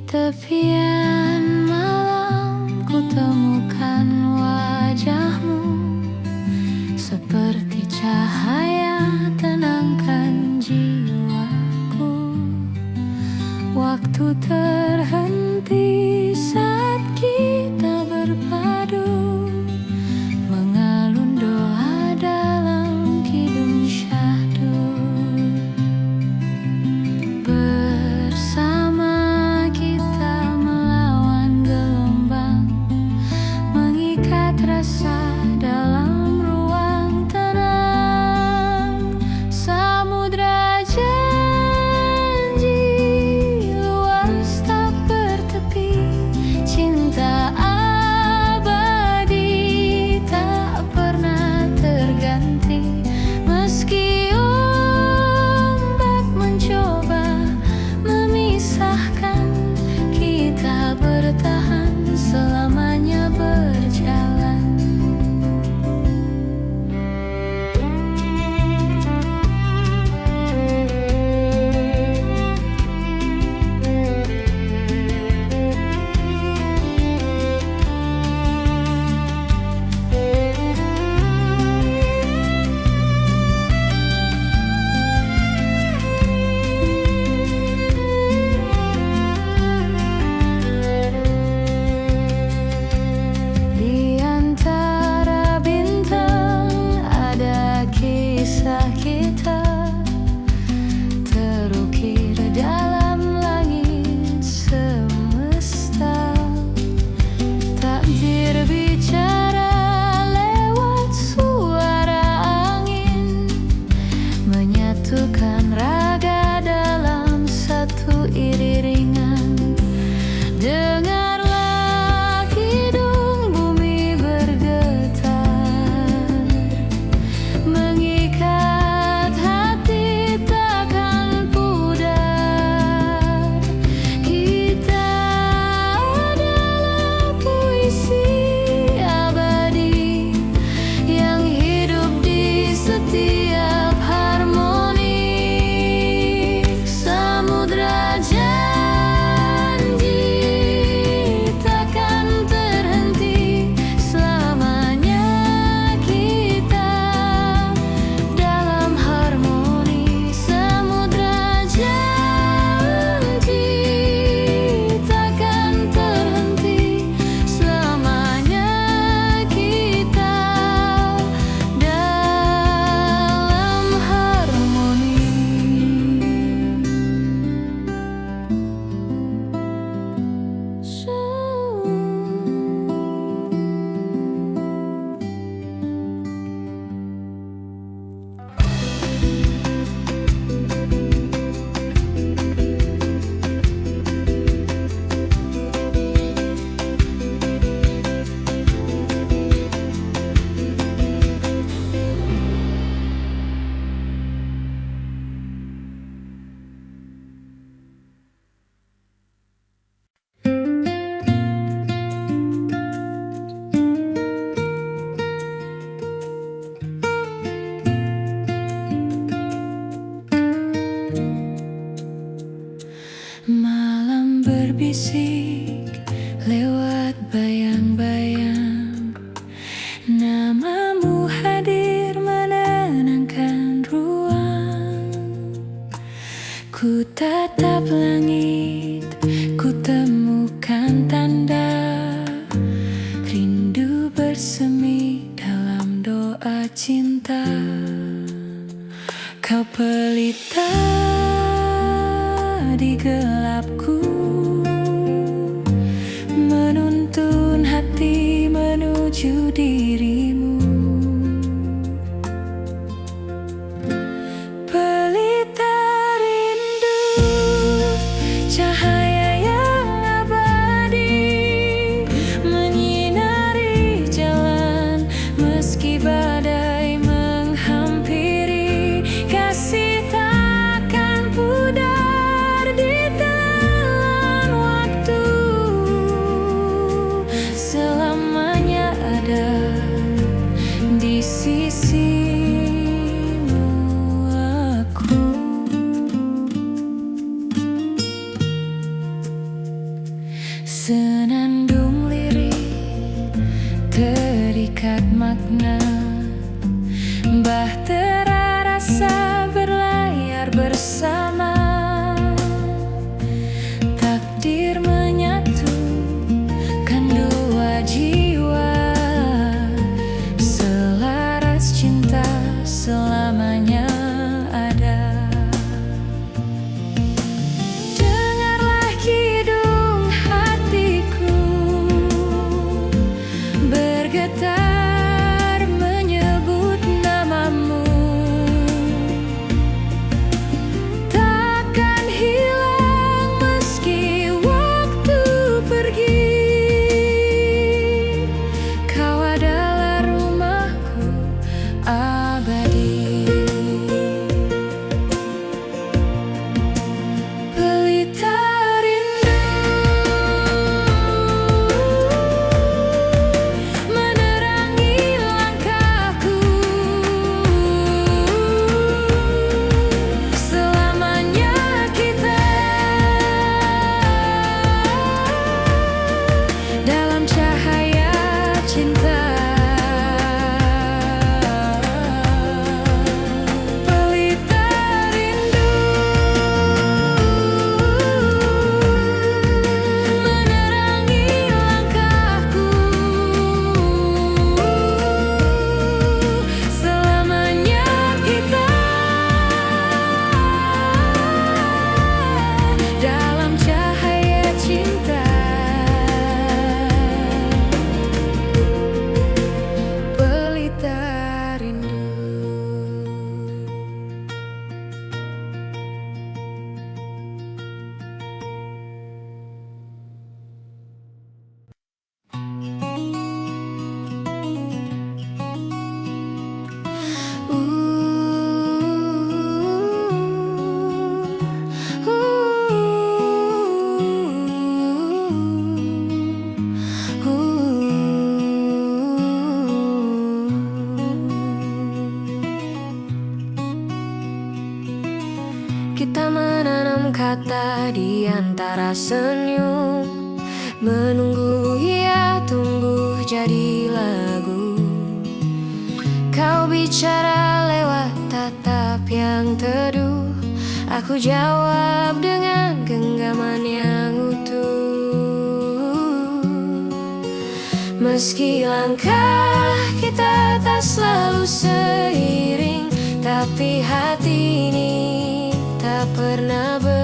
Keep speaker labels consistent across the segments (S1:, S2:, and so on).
S1: tepian malam ku temukan wajahmu, seperti cahaya tenangkan jiwaku. Waktu terhenti saat kita berpadu, mengalun doa dalam kidung syahdu. Bersama kita melawan gelombang, mengikat rasa dalam ruang tenang. Samudra janji luas tak bertepi, cinta abadi tak pernah terganti. Meski ombak mencoba memisahkan, kita bertahan selamanya berjalan. Di antara bintang ada kisah kita, terukir dalam langit semesta. Takdir bicara lewat suara angin, menyatukan raga dalam satu iringan. Dengarlah kidung bumi bergetar, mengikat hati takkan pudar. Kita adalah puisi abadi yang hidup di setiap harmoni. Samudra janji takkan terhenti, selamanya kita dalam harmoni. Samudra janji takkan terhenti, selamanya kita dalam harmoni. Malam berbisik lewat bayang-bayang, namamu hadir menenangkan ruang. Ku tatap langit, ku temukan tanda rindu bersemi dalam doa cinta. Kau pelita di gelapku, menuntun hati menuju dirimu. Pelita rindu, cahaya yang abadi, menyinari jalan meski badai menghampiri. Kasih takkan pudar di telan waktu, selamanya ada senandung lirik terikat makna, bahtera rasa berlayar bersama. Takdir menyatukan dua jiwa, selaras cinta selamanya ada. Dengarlah kidung hatiku bergetar menyebut namamu. Takkan hilang meski waktu pergi, kau adalah rumahku abadi. Pelita rindu menerangi langkahku, selamanya kita dalam cahaya cinta. Pelita rindu menerangi langkahku, selamanya kita dalam cahaya cinta. Pelita rindu. Kita menanam kata di antara senyum, menunggu ia tumbuh jadi lagu. Kau bicara lewat tatap yang teduh, aku jawab dengan genggaman yang utuh. Meski langkah kita tak selalu seiring, tapi hati ini tak pernah berpaling.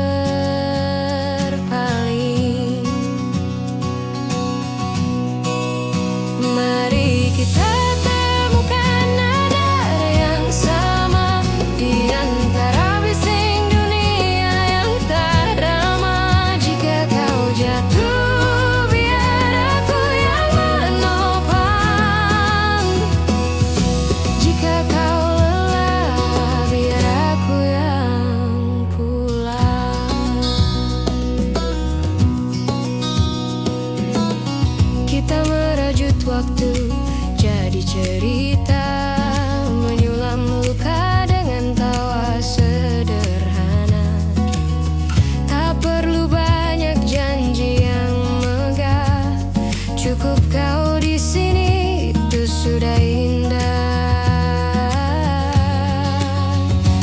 S1: Mari kita temukan nada yang sama di antara bising dunia yang tak ramah. Jika kau jatuh, biar aku yang menopang. Jika kau lelah, biar aku yang pulang. Kita merajut waktu jadi cerita, menyulam luka dengan tawa sederhana. Tak perlu banyak janji yang megah, cukup kau di sini, itu sudah indah.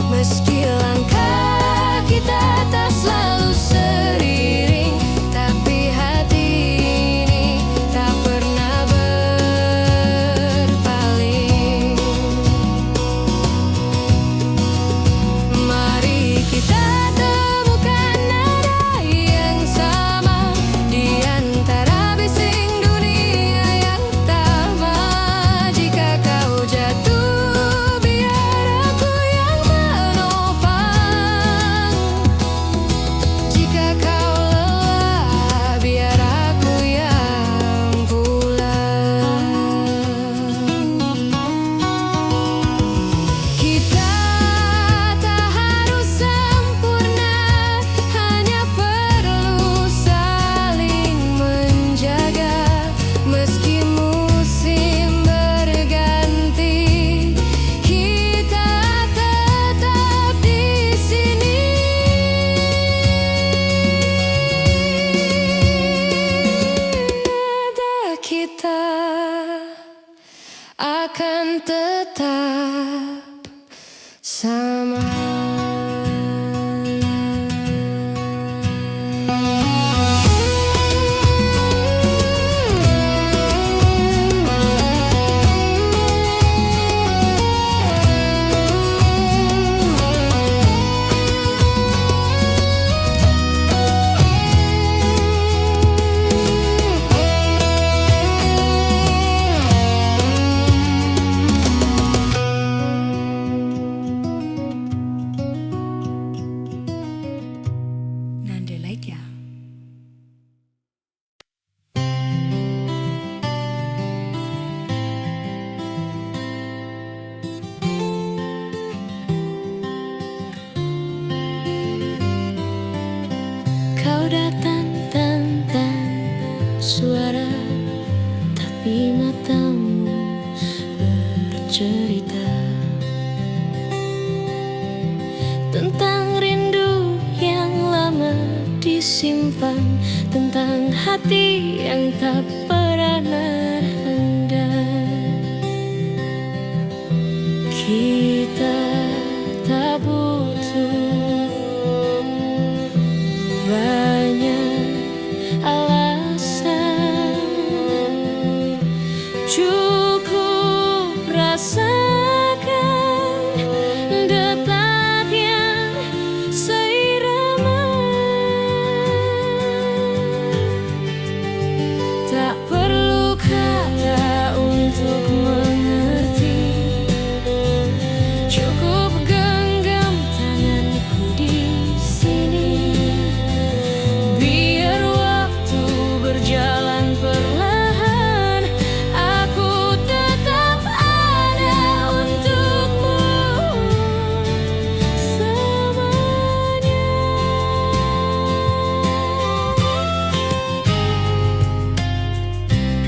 S1: Meski langkah kita tak selalu seiring, tapi hati ini tak pernah berpaling. Mari kita temukan nada yang sama di antara bising dunia yang tamat. Jika kau jatuh, biar aku yang menopang. Jika kau lelah, biar aku yang pulang. Kita tak harus sempurna, hanya perlu saling menjaga. Meski musim berganti, kita tetap di sini. akan tetap sama. Nandelek ya. Kau datang tanpa suara, tapi matamu bercerita tentang rindu yang lama disimpan, tentang hati yang tak pernah handal. Kita tak butuh banyak alasan, cukup rasakan detak yang seirama. Tak perlu kata untuk mengerti, cukup genggam tanganku di sini. Biar waktu berjalan perlahan, aku tetap ada untukmu selamanya.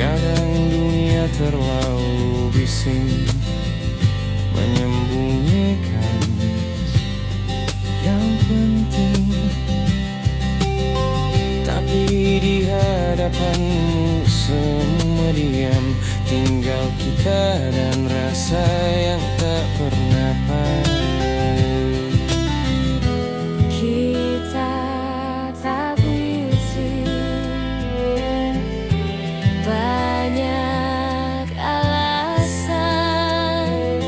S2: Kadang dunia terlalu bising menyembunyikan yang penting, tapi di hadapanmu semua diam, tinggal kita dan rasa yang tak pernah paham.
S1: Kita tak berisi banyak alasan,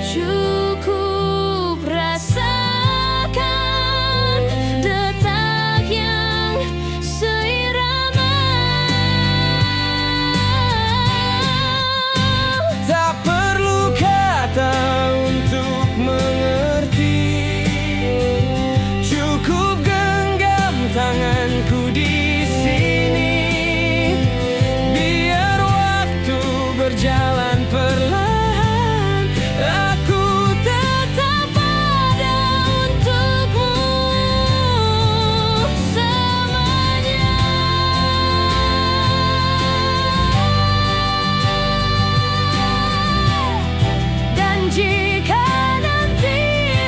S1: cukup rasakan detak yang seirama.
S2: Tak perlu kata untuk mengerti, cukup genggam tanganku di sini. Biar waktu berjalan perlahan, aku tetap ada untukmu selamanya. Dan jika nanti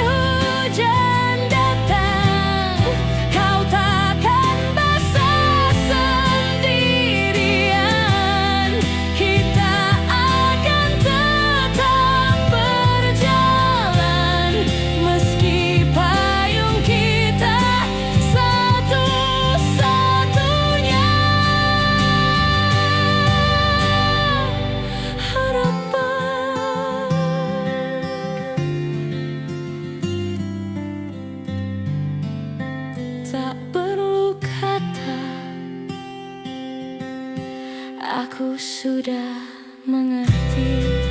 S2: hujan datang, kau takkan basah sendirian. Kita akan tetap berjalan, meski payung kita satu-satunya harapan. Tak perlu kata, aku sudah mengerti.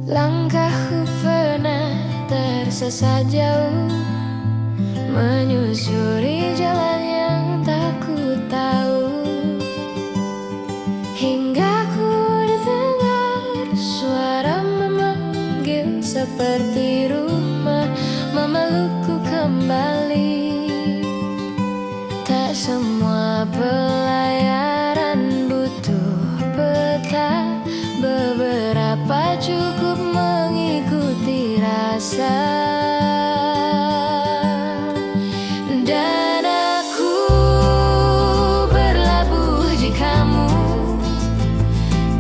S2: Langkahku pernah tersesat jauh, menyusuri jalan yang tak ku tahu. semua pelayaran butuh peta, beberapa cukup mengikuti rasa. Dan aku berlabuh di kamu,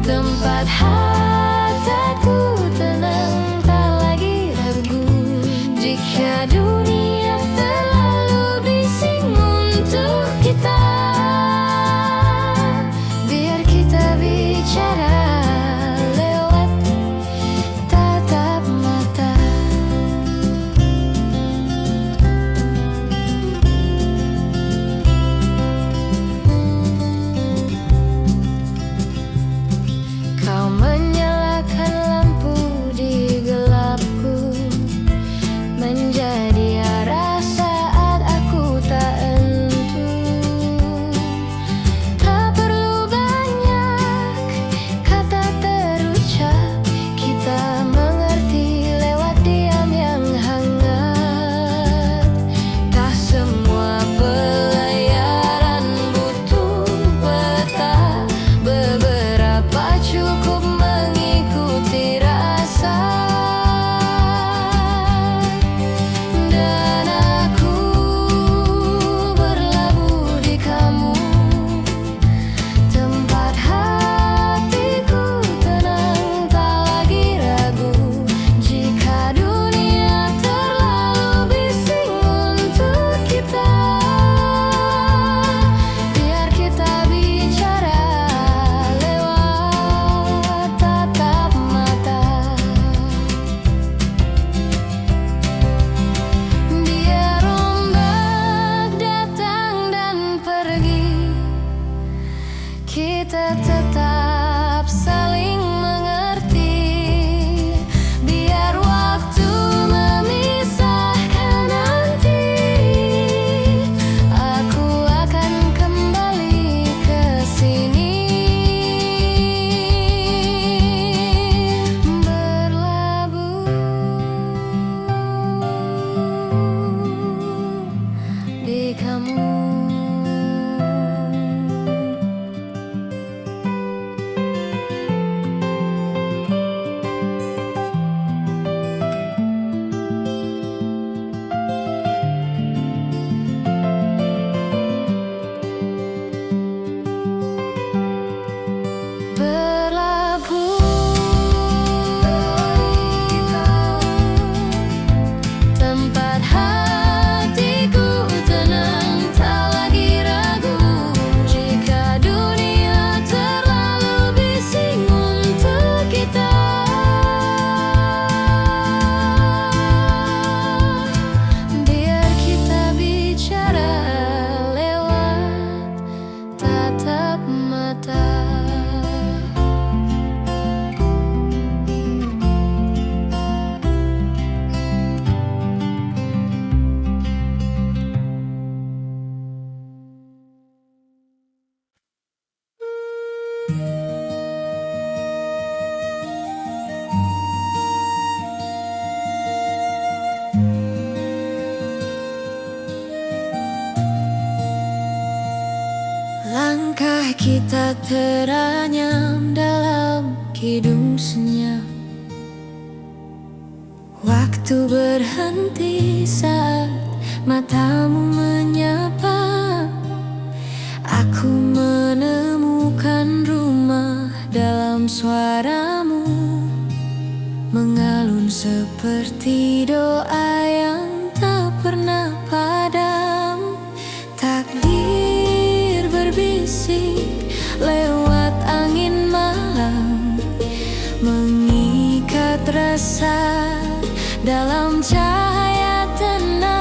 S2: tempat hatiku tenang, tak lagi ragu. Jika dunia terlalu bising untuk kita, biar kita bicara lewat tatap mata. Kau menyalakan lampu di gelapku, menjadi arah saat aku tak entu. Tak perlu banyak kata terucap, kita mengerti lewat diam yang hangat. Tak semua pelayaran butuh peta, beberapa cukup mengikuti rasa. Dan aku berlabuh di kamu, tempat hatiku tenang, tak lagi ragu. Jika dunia terlalu bising untuk kita, biar kita bicara lewat tatap mata. Biar ombak datang dan pergi, kita tetap saling mengerti. Biar waktu memisahkan nanti, aku akan kembali ke sini. Berlabuh di kamu. Tempat hatiku tenang, tak lagi ragu. Jika dunia terlalu bising untuk kita, biar kita bicara lewat tatap mata. Langkah kita teranyam dalam kidung senyap. Waktu berhenti saat matamu menyapa. Aku menemukan rumah dalam suaramu, mengalun seperti doa yang tak pernah padam. Takdir berbisik lewat angin malam, mengikat rasa dalam cahaya tenang.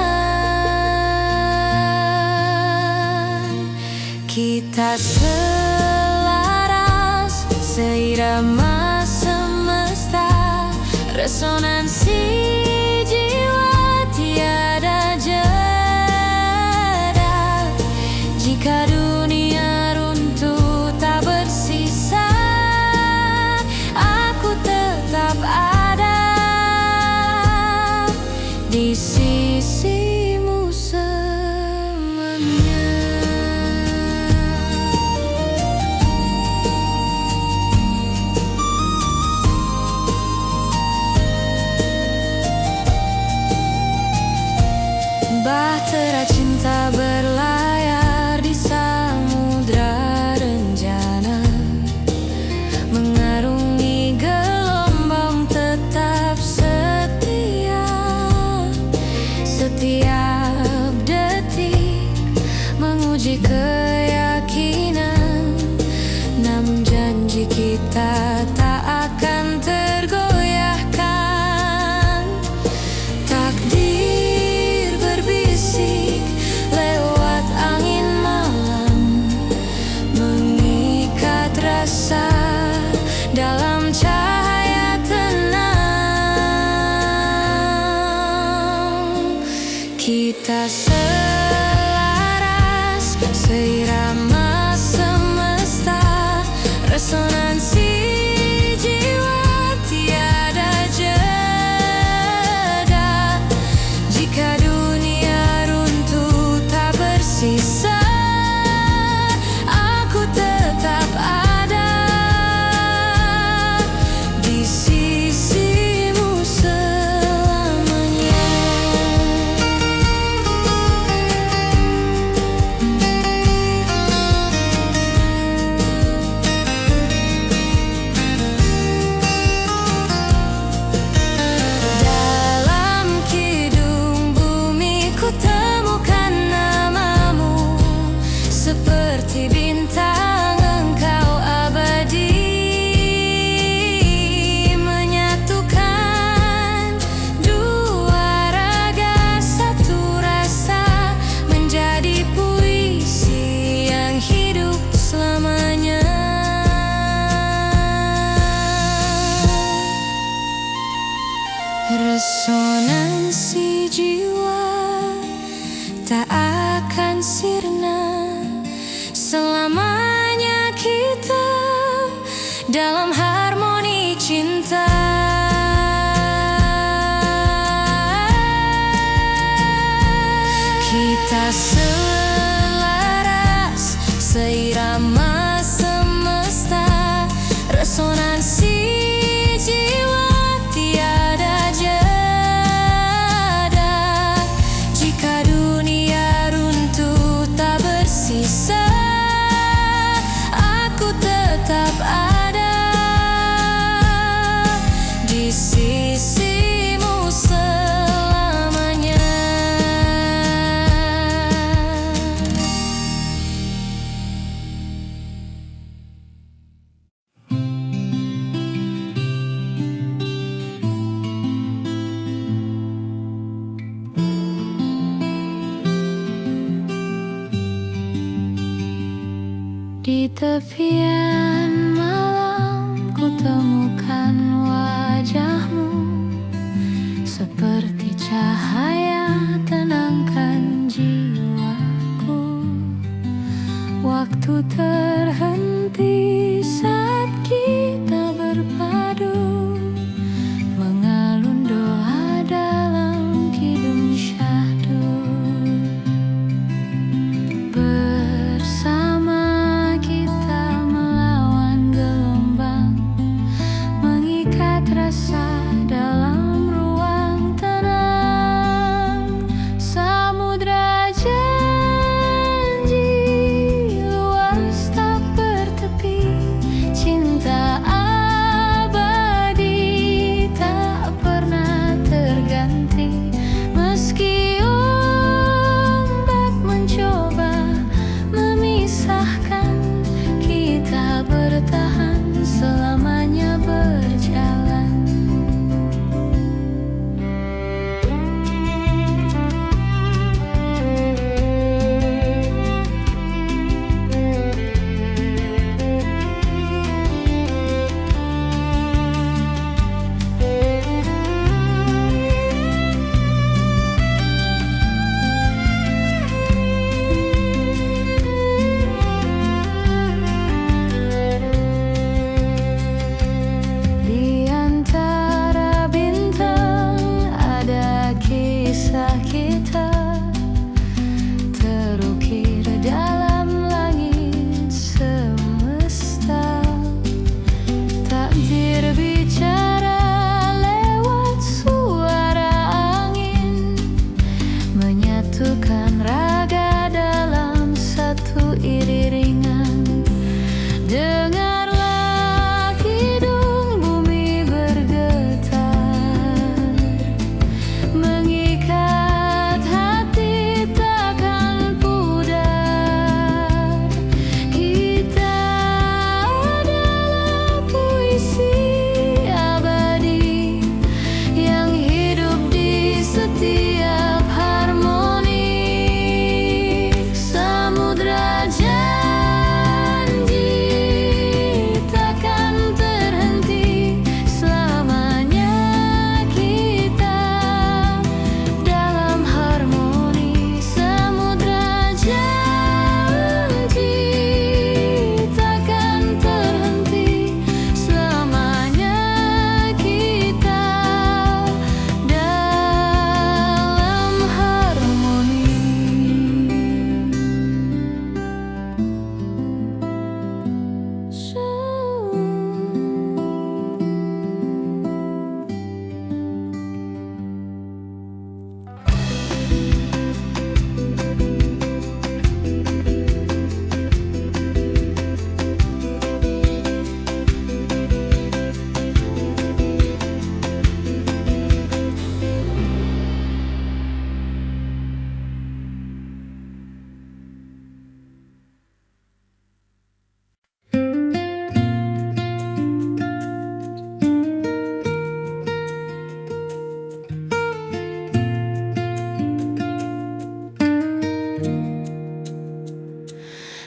S2: Kita selaras, seirama semesta, resonansi jiwa tiada jeda. Jika dunia runtuh tak bersisa, aku tetap ada di sisimu selamanya.
S1: seirama semesta, resonansi jiwa tiada jeda. Jika dunia runtuh tak bersisa, aku tetap ada di sisimu selamanya. Dalam kidung bumi ku temukan namamu, seperti bintang engkau abadi, menyatukan dua raga satu rasa, menjadi puisi yang hidup selamanya. Resonansi jiwa tak akan sirna, selamanya kita dalam harmoni cinta. Kita selaras seirama semesta, resonansi jiwa tiada jeda. Jika dunia runtuh tak bersisa, aku tetap ada di sisimu selamanya. Di tepian malam ku temukan wajahmu, seperti cahaya tenangkan jiwaku. Waktu terhenti saat kita berpadu, mengalun doa dalam kidung syahdu. Bersama kita melawan gelombang, mengikat rasa dalam ruang tenang. Samudra janji luas tak bertepi,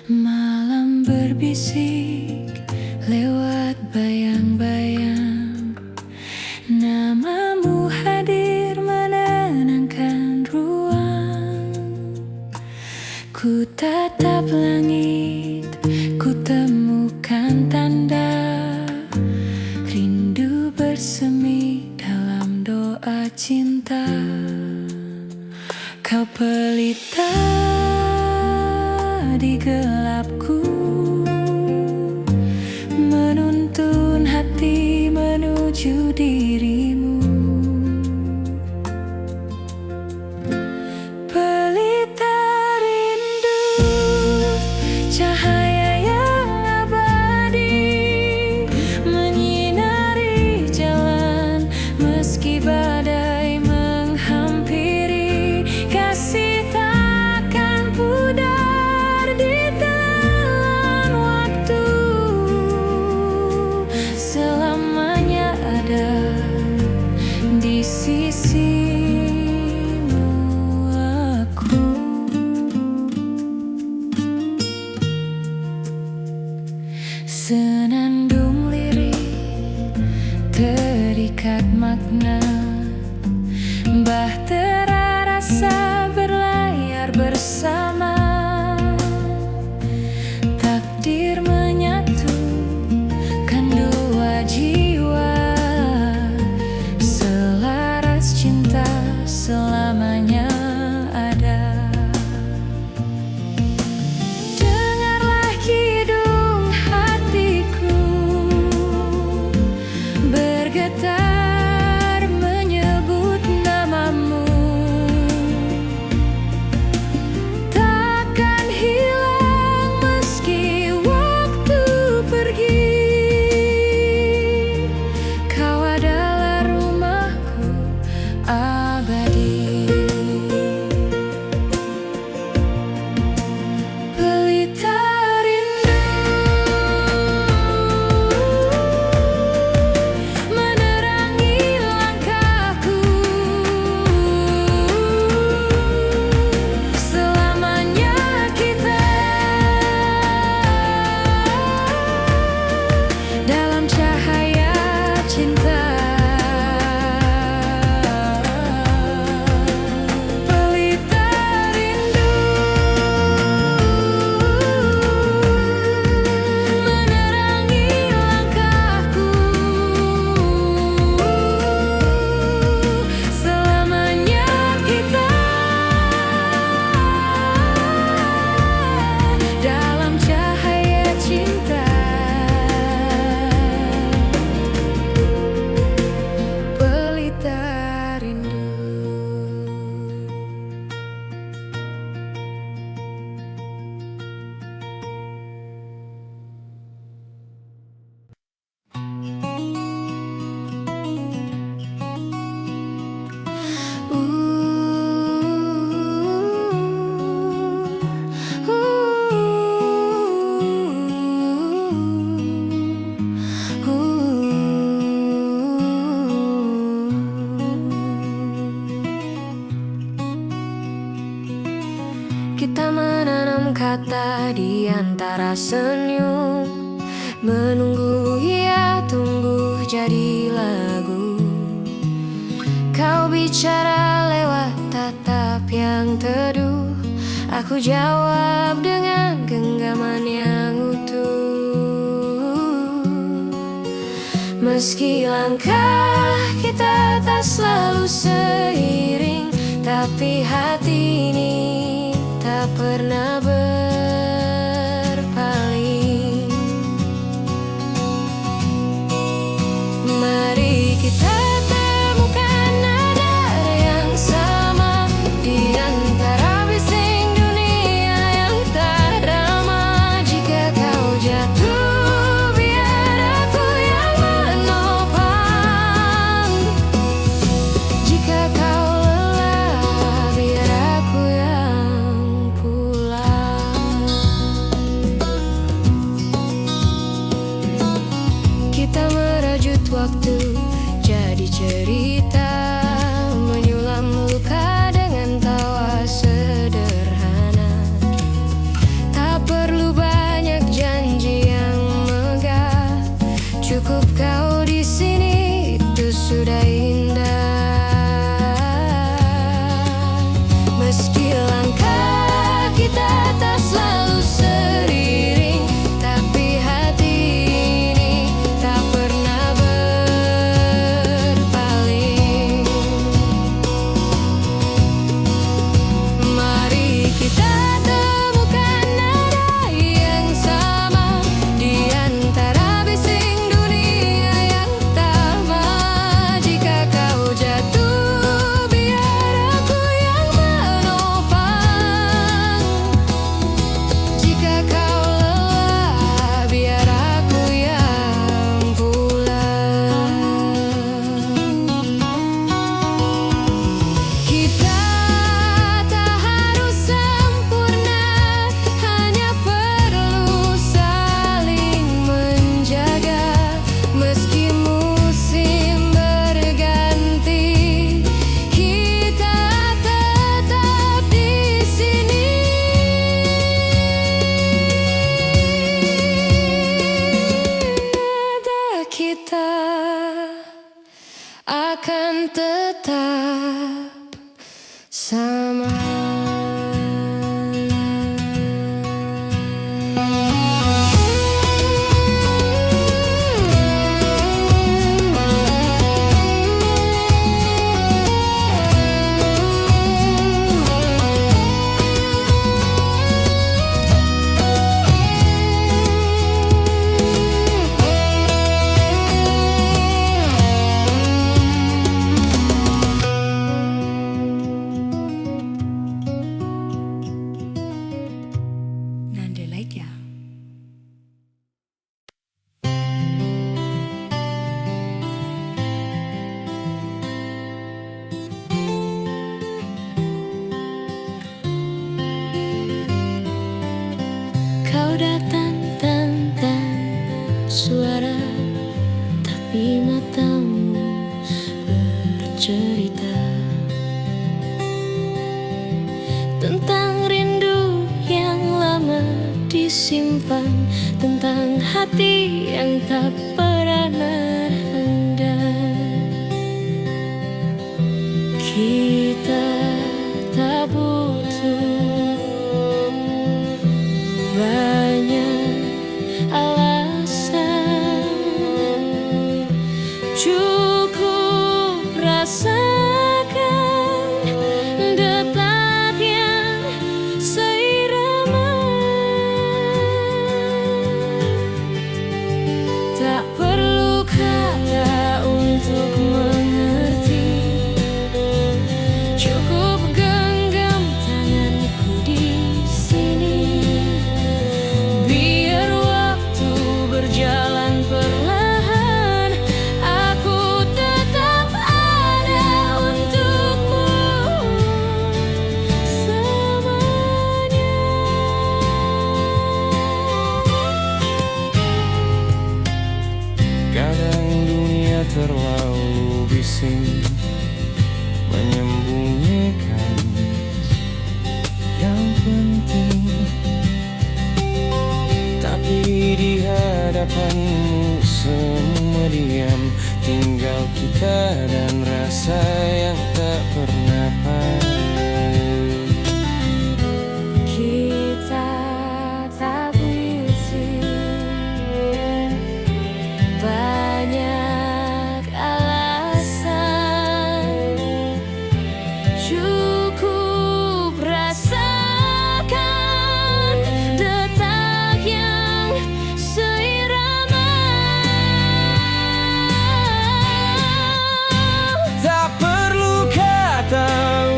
S1: Malam berbisik lewat bayang-bayang, namamu hadir menenangkan ruang. Ku tatap langit, ku temukan tanda rindu bersemi dalam doa cinta. Kau pelita di gelapku, menuntun hati menuju dirimu. Pelita rindu, cahaya yang abadi, menyinari jalan meski badai menghampiri. Kasih takkan pudar di telan waktu, selamanya ada di sisimu aku. Senandung lirik terikat makna, bahtera rasa berlayar bersama. Takdir menyatukan dua jiwa, selaras cinta selamanya ada. Dengarlah kidung hatiku bergetar menyebut namamu. Takkan hilang meski waktu pergi, kau adalah rumahku abadi. Pelita rindu menerangi langkahku, selamanya kita dalam cahaya cinta. Pelita rindu menerangi langkahku, selamanya kita dalam cahaya cinta. Pelita rindu. Kita menanam kata di antara senyum, menunggu ia tumbuh jadi lagu. Kau bicara lewat tatap yang teduh, aku jawab dengan genggaman yang utuh. Meski langkah kita tak selalu seiring, tapi hati ini tak pernah berpaling. Mari kita temukan nada yang sama di antara bising dunia yang tak ramah. Jika kau jatuh, biar aku yang menopang. Jika kau lelah, biar aku yang pulang. Kita merajut waktu jadi cerita, menyulam luka dengan tawa sederhana. Tak perlu saja.
S2: Kau datang tanpa suara, tapi matamu bercerita tentang rindu yang lama disimpan, tentang hati yang tak pernah handal. Kita tak butuh banyak alasan, cukup rasakan detak yang seirama. Tak perlu kata untuk mengerti, cukup genggam tanganku di sini. Biar waktu berjalan perlahan, aku tetap ada untukmu selamanya.
S3: Kadang dunia terlalu bising menyembunyikan yang penting, tapi di hadapanmu semua diam, tinggal kita dan rasa yang tak pernah padu.
S2: Kita tak butuh banyak alasan, cukup rasakan detak yang seirama.
S3: Tak perlu kata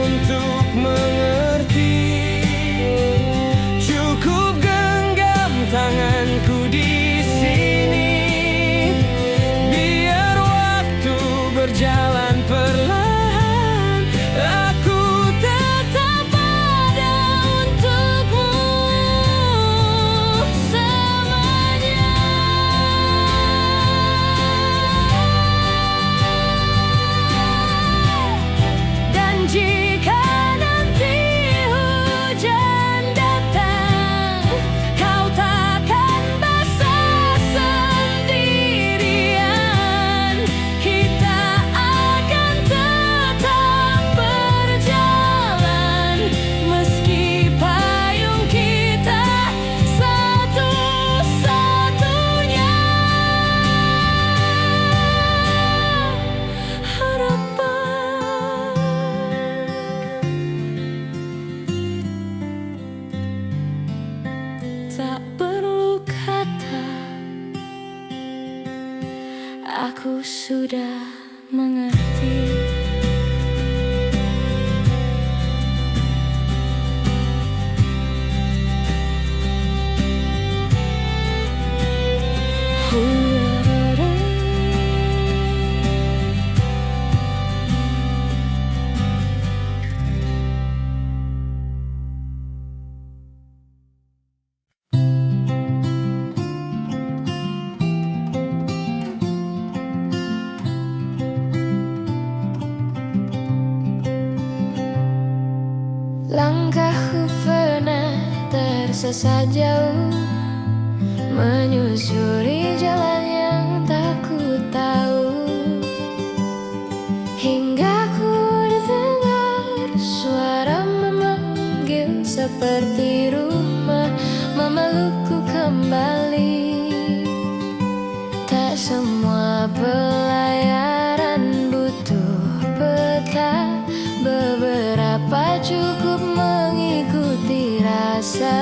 S3: untuk mengerti, cukup genggam tanganku di sini. Biar waktu berjalan perlahan, aku tetap ada untukmu selamanya.
S2: Dan jika nanti hujan datang, kau takkan basah sendirian. Kita akan tetap berjalan, meski payung kita satu-satunya harapan. Tak perlu kata, aku sudah mengerti. Langkahku pernah tersesat jauh, menyusuri jalan yang tak ku tahu, hingga ku dengar suara memanggil seperti rumah, memelukku kembali. Tak semua pelayaran butuh peta, beberapa cukup mengikuti rasa.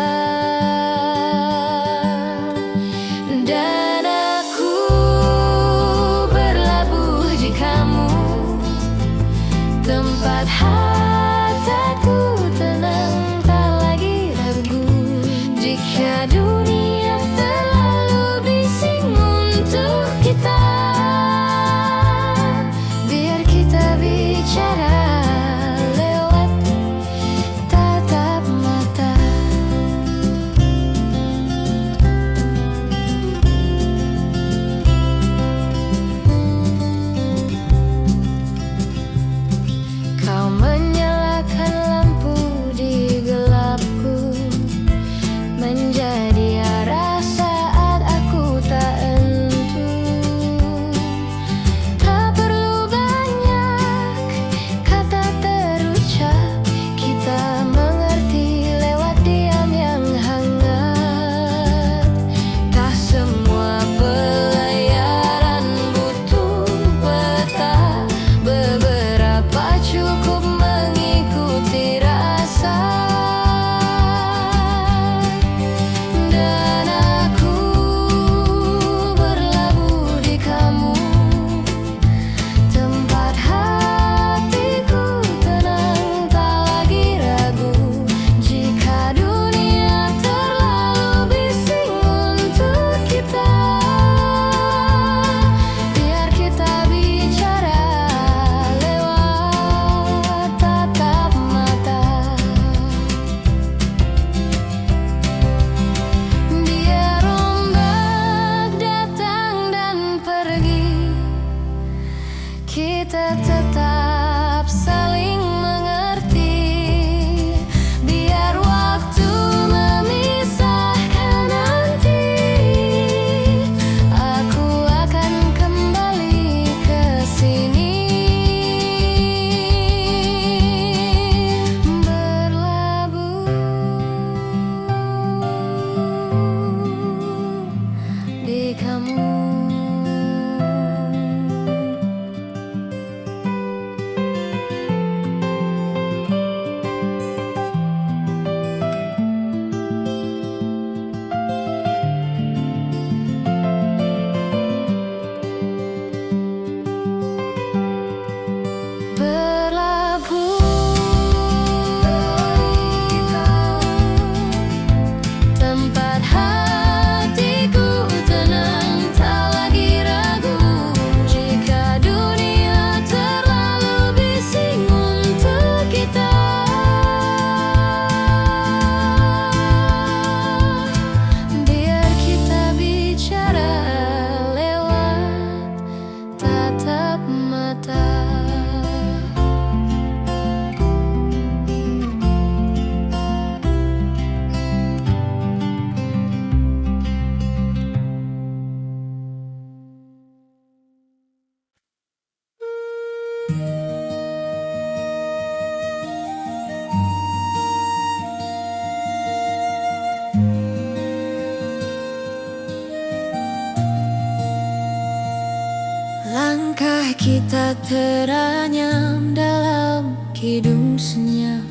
S1: Langkah kita teranyam dalam kidung senyap.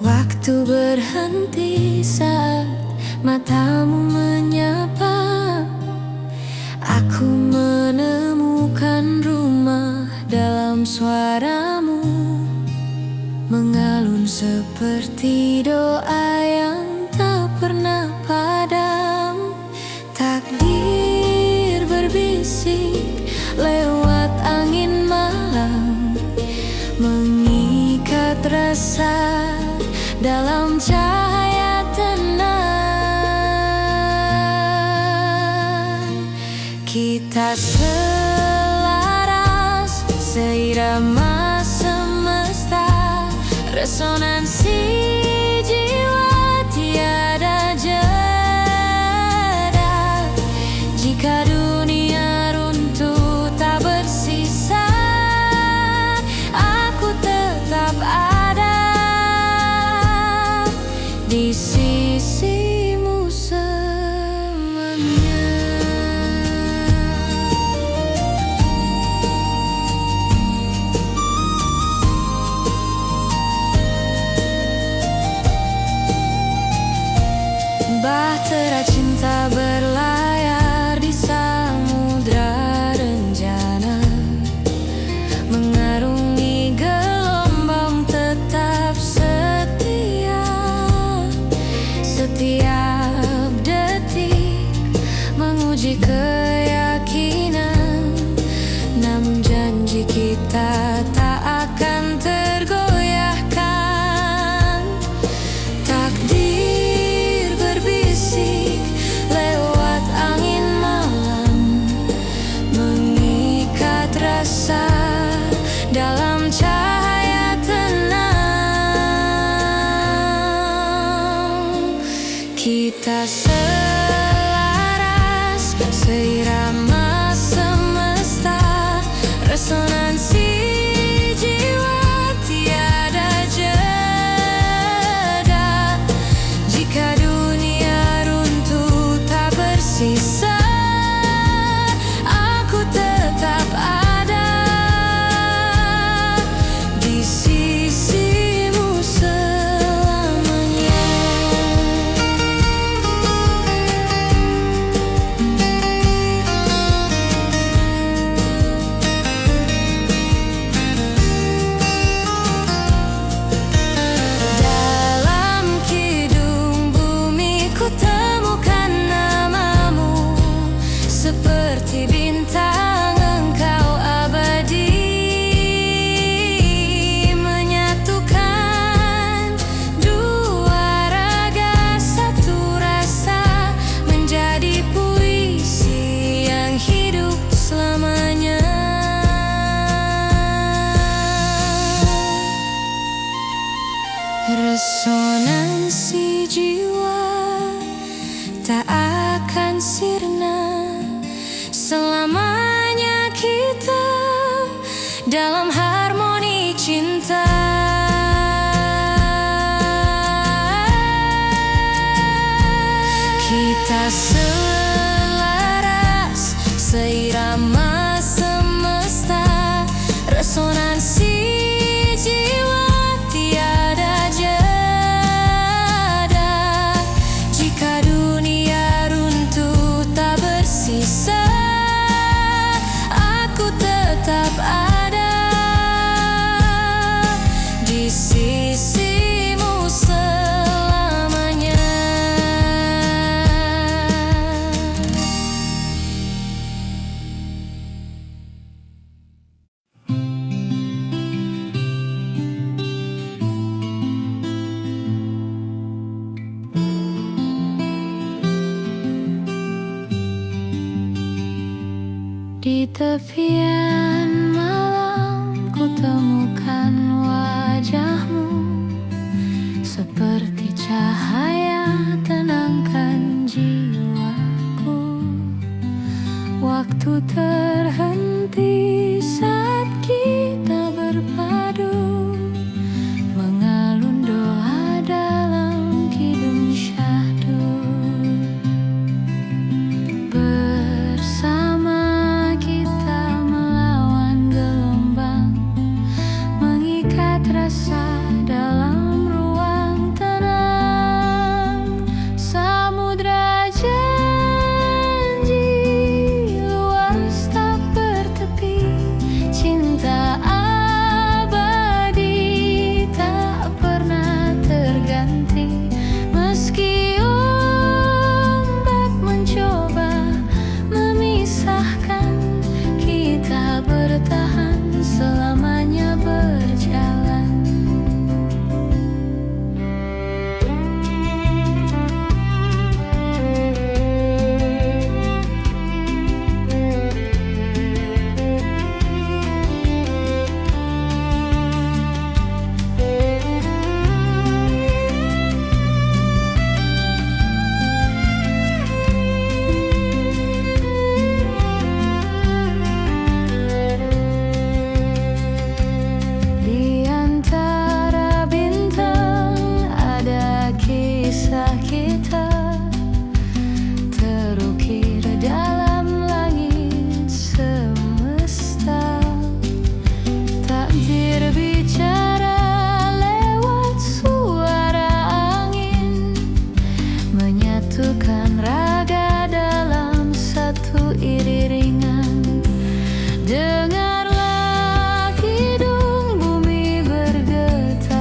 S1: Waktu berhenti saat matamu menyapa. Aku menemukan rumah dalam suaramu, mengalun seperti doa yang tak pernah padam. Takdir berbisik lewat angin malam, mengikat rasa dalam cahaya tenang. Kita selaras seirama semesta, resonansi jiwa tiada jeda. Jika dunia runtuh tak bersisa, aku tetap ada di sisimu selamanya. Bahtera cinta berlayar di samudra rencana, mengarungi gelombang tetap setia. Setiap detik menguji keyakinan, namun janji kita tak akan tergoyahkan. Takdir berbisik lewat angin malam, mengikat rasa dalam cahaya tenang. Kita selaras seirama semesta, resonansi jiwa tiada jeda. Jika dunia runtuh tak bersisa, aku tetap ada di sisimu selamanya. Dalam kidung bumi ku temukan namamu, seperti bintang engkau abadi, menyatukan dua raga satu rasa, menjadi puisi yang hidup selamanya. Resonansi jiwa tak akan sirna, selamanya kita dalam harmoni cinta. Kita selaras seirama semesta, resonansi jiwa tiada jeda. Jika dunia runtuh tak bersisa, aku tetap ada di sisimu selamanya. Di tepian malam ku temukan wajahmu, seperti cahaya tenangkan jiwaku. Waktu terhenti saat kita berpadu, mengalun doa dalam kidung syahdu. Bersama kita menyatukan raga dalam satu iringan. Dengarlah kidung bumi bergetar,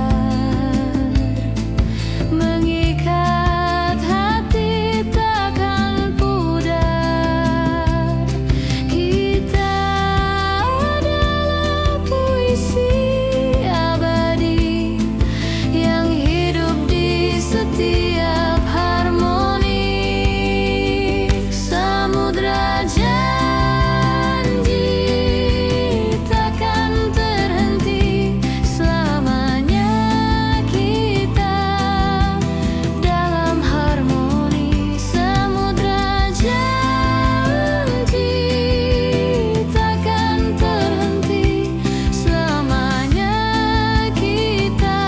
S1: mengikat hati takkan pudar. Kita adalah puisi abadi yang hidup di setiap harmoni. Samudra janji takkan terhenti, selamanya kita dalam harmoni. Samudra janji takkan terhenti, selamanya kita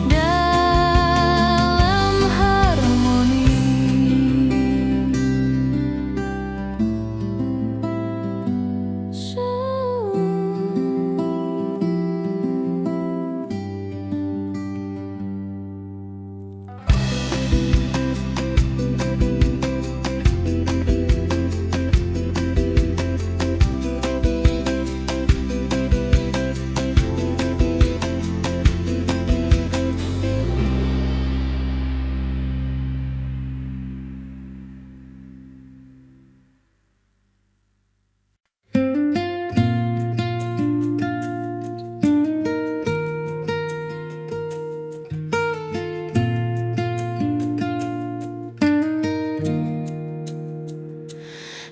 S1: dalam harmoni.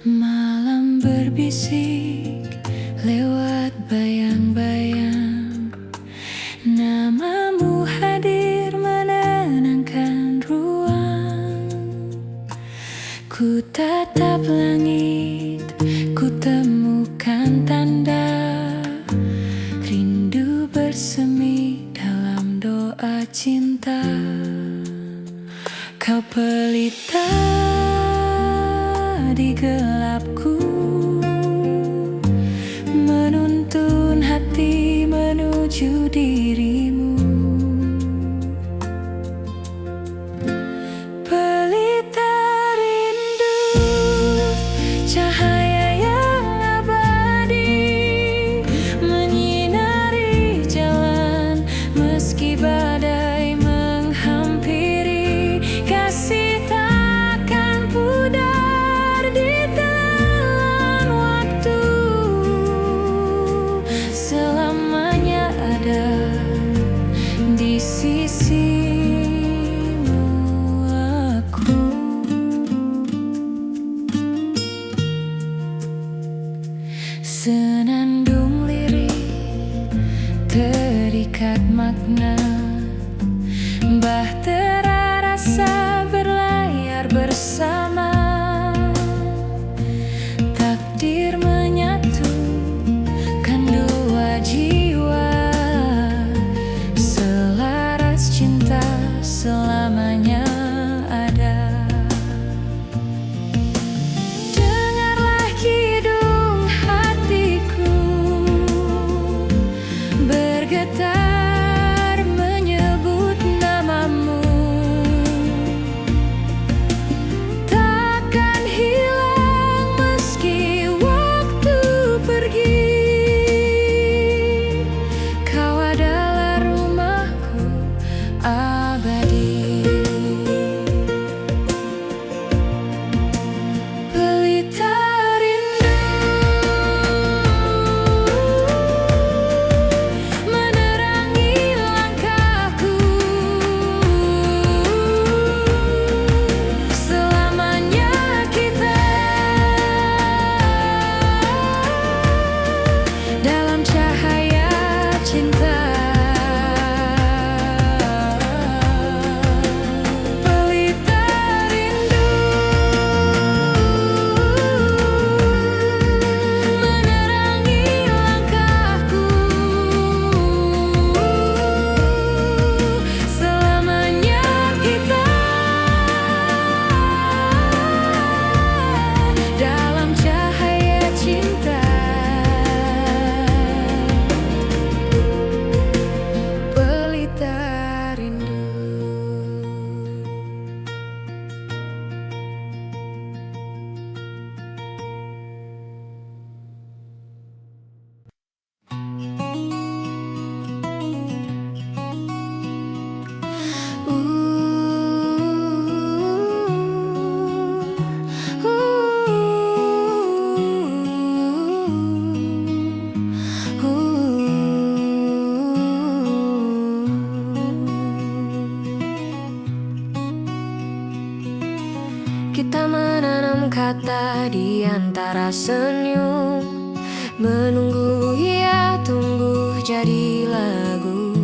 S1: Malam berbisik lewat bayang-bayang, namamu hadir menenangkan ruang. Ku tatap langit, ku temukan tanda rindu bersemi dalam doa cinta. Kau pelita di gelapku, menuntun hati menuju dirimu. Pelita rindu, cahaya yang abadi, menyinari jalan meski badai menghampiri. Kasih takkan pudar di telan Kita menanam kata di antara senyum, menunggu ia tumbuh jadi lagu.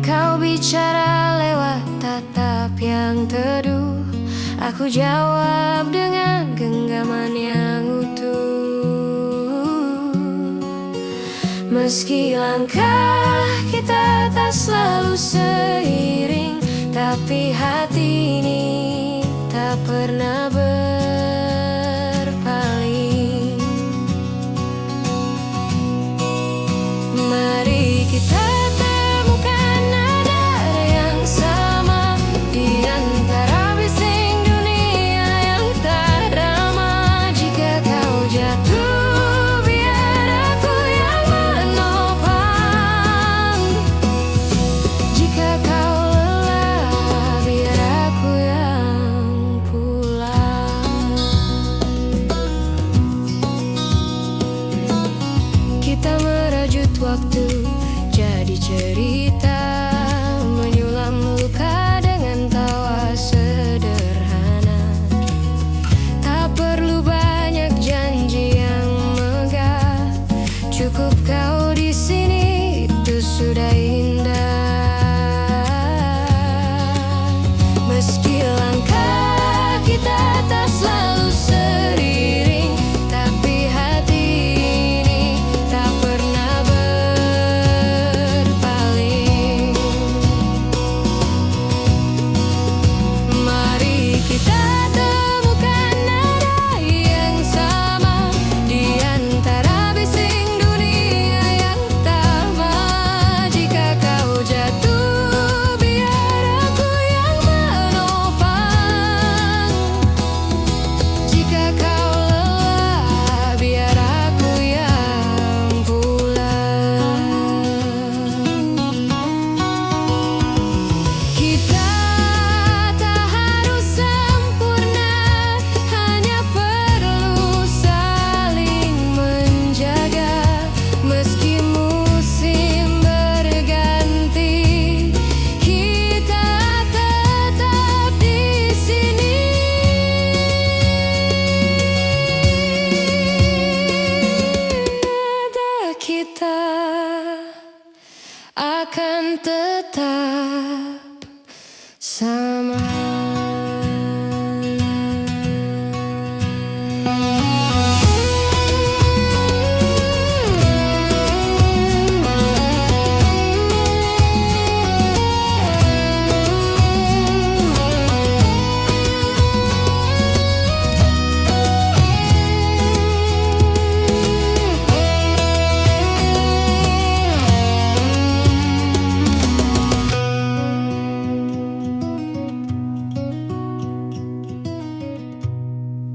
S1: Kau bicara lewat tatap yang teduh, aku jawab dengan genggaman yang utuh. Meski langkah kita tak selalu seiring, tapi hati ini tak pernah berpaling. Mari kita temukan nada yang sama di antara bising dunia yang tak ramah. Jika kau jatuh, biar aku yang menopang. Jika kau lelah, biar aku yang pulang. Kita merajut waktu jadi cerita, menyulam luka dengan tawa sederhana. Tak perlu banyak janji yang megah, cukup kau di sini, itu sudah indah. Meski langkah kita tak selalu seiring, tapi hati ini tak pernah berpaling. Mari kita temukan nada yang sama di antara bising dunia yang tamat. Jika kau jatuh, biar aku yang menopang. Jika kau lelah, biar aku yang pulang. Kita tak harus sempurna, hanya perlu saling menjaga. Meski musim berganti, kita tetap di sini. Nada kita akan tetap sama.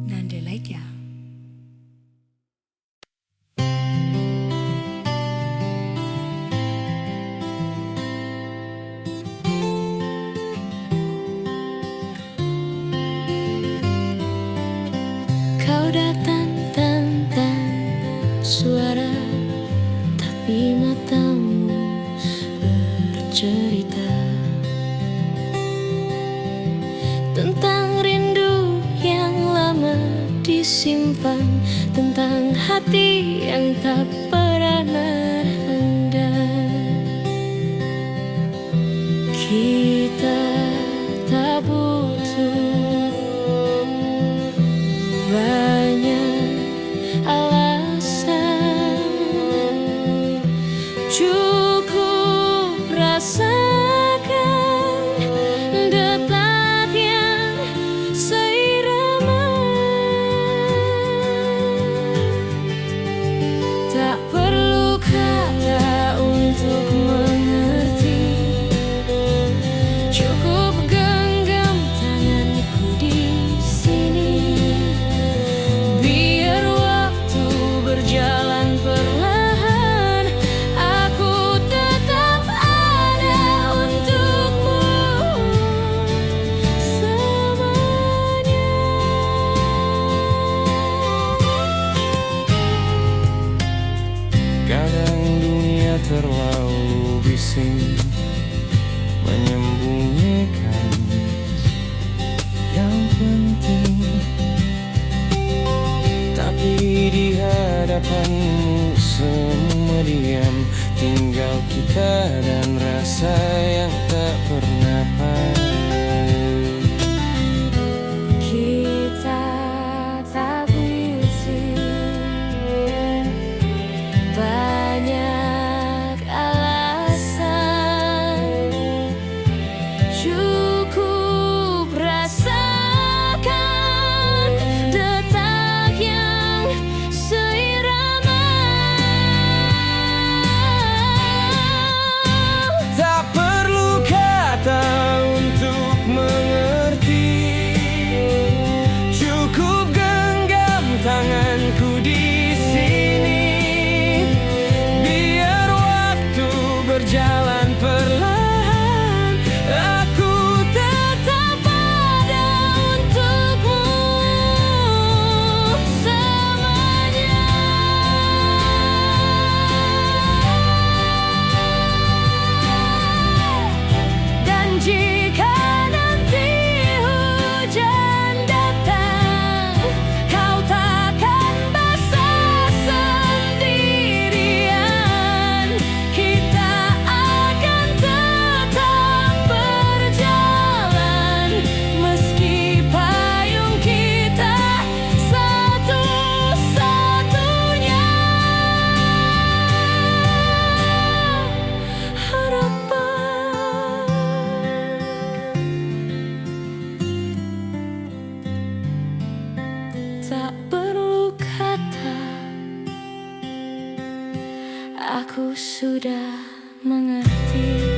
S1: Nandalaika. Kau datang tanpa suara, tapi matamu bercerita tentang rindu yang lama disimpan, tentang hati yang tak pernah handal. Kita tak butuh banyak alasan, cukup rasakan detak yang seirama. Tak perlu kata untuk mengerti, cukup genggam tanganku di sini. Biar waktu berjalan perlahan, aku tetap ada untukmu selamanya.
S3: Kadang dunia terlalu bising, menyembunyikan yang penting. harapanmu semua diam, tinggal kita dan rasa yang tak pernah paham.
S1: Kita tak bising, banyak alasan, cukup rasakan detak yang seirama.
S3: Tak perlu kata untuk mengerti, cukup genggam tanganku di sini. Biar waktu berjalan perlahan, aku tetap ada untukmu selamanya. Dan jika nanti hujan datang, kau takkan basah sendirian. Kita akan tetap berjalan, meski payung kita satu-satunya harapan. Tak perlu kata, aku sudah mengerti.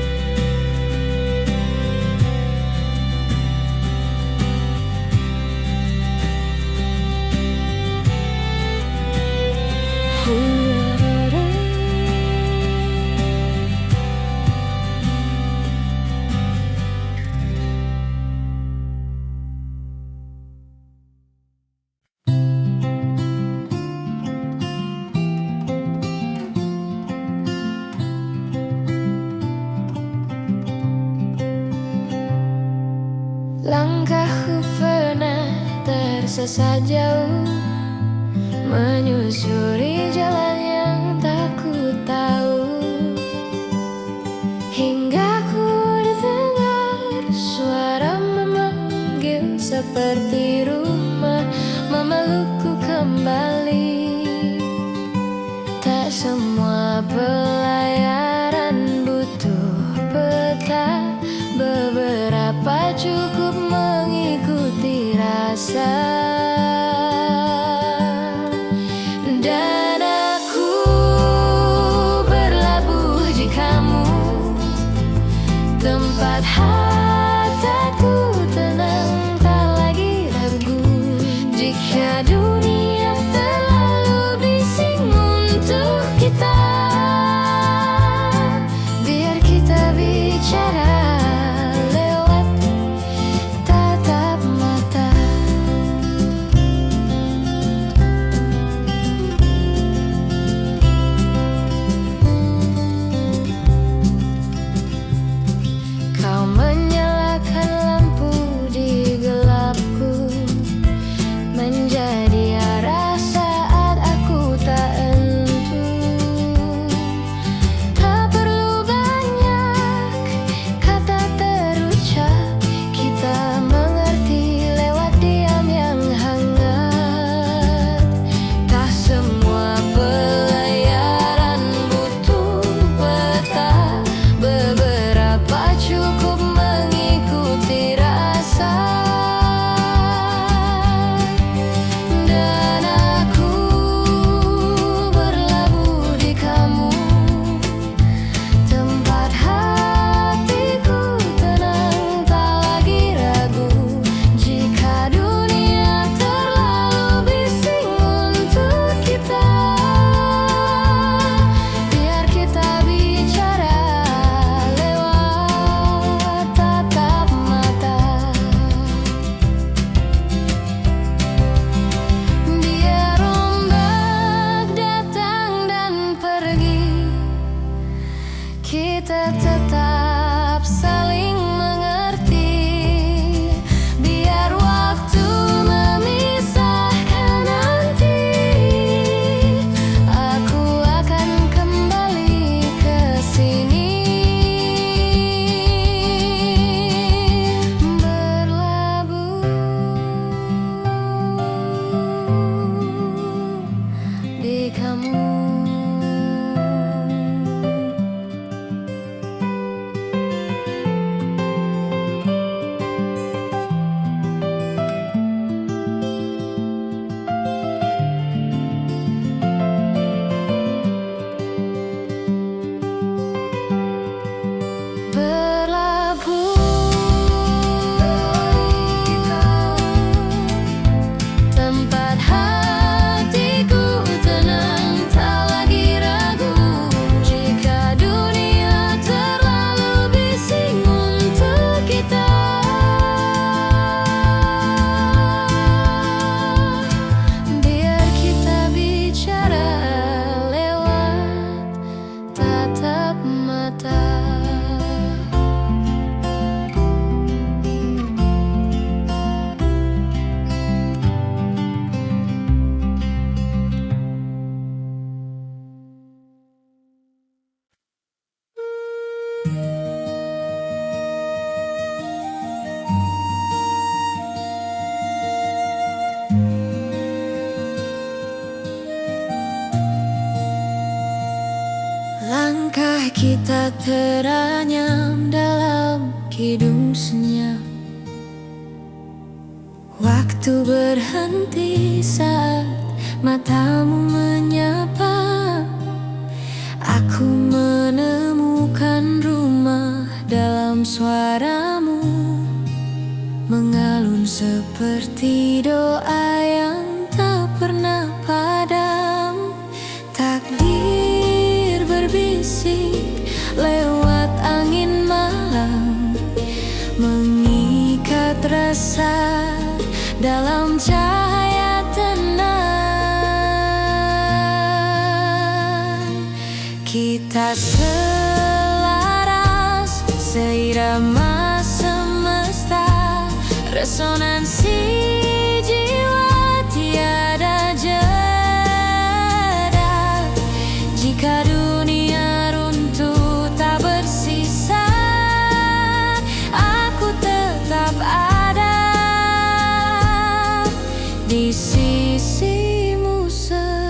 S2: Langkahku pernah tersesat jauh, menyusuri jalan yang tak ku tahu, hingga ku dengar suara memanggil seperti rumah, memelukku kembali. Tak semua pelayaran butuh peta, beberapa cukup mengikuti rasa. Dan aku berlabuh di kamu, tempat hatiku tenang, tak lagi ragu. Jika dunia terlalu bising untuk kita, biar kita bicara lewat tatap mata.
S3: kita teranyam dalam kidung senyap. Waktu berhenti saat matamu menyapa. Aku menemukan rumah dalam suaramu, mengalun seperti doa yang tak pernah padam. Takdir berbisik lewat angin malam, mengikat rasa dalam cahaya tenang. Kita selaras, seirama semesta, resonansi jiwa tiada jeda. Jika dunia runtuh tak bersisa, aku tetap ada di sisimu selamanya.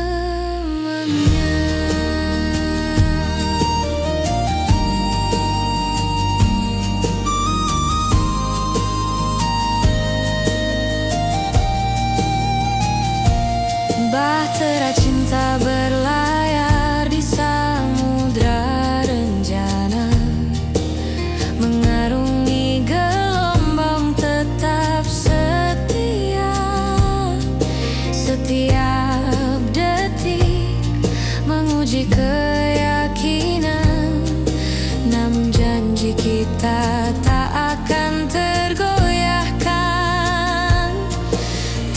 S3: Bahtera cinta berlayar di samudra rencana, mengarungi gelombang tetap setia. Setiap detik menguji keyakinan, namun janji kita tak akan tergoyahkan.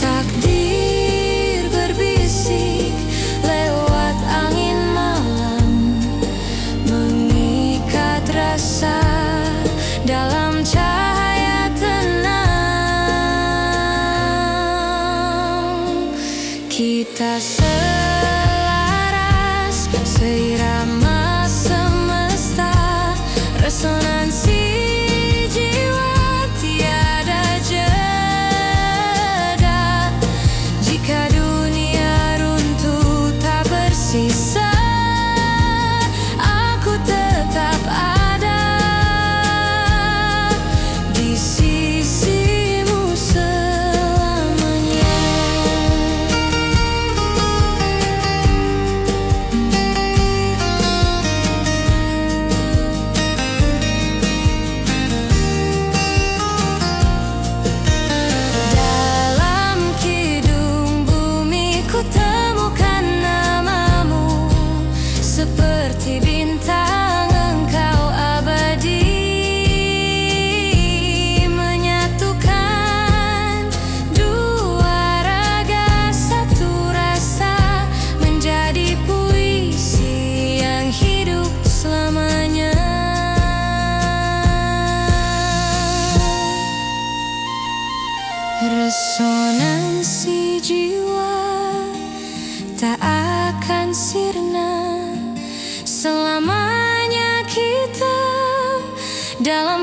S3: Takdir berbisik lewat angin malam, mengikat rasa dalam cahaya tenang. Kita selaras, seirama semesta, resonansi jiwa tiada jeda. Jika dunia runtuh tak bersisa, aku tetap ada di sisimu selamanya. Dalam kidung bumi ku temukan namamu, seperti bintang engkau abadi, menyatukan dua raga satu rasa, menjadi puisi yang hidup selamanya. Resonansi jiwa tak akan sirna, selamanya kita dalam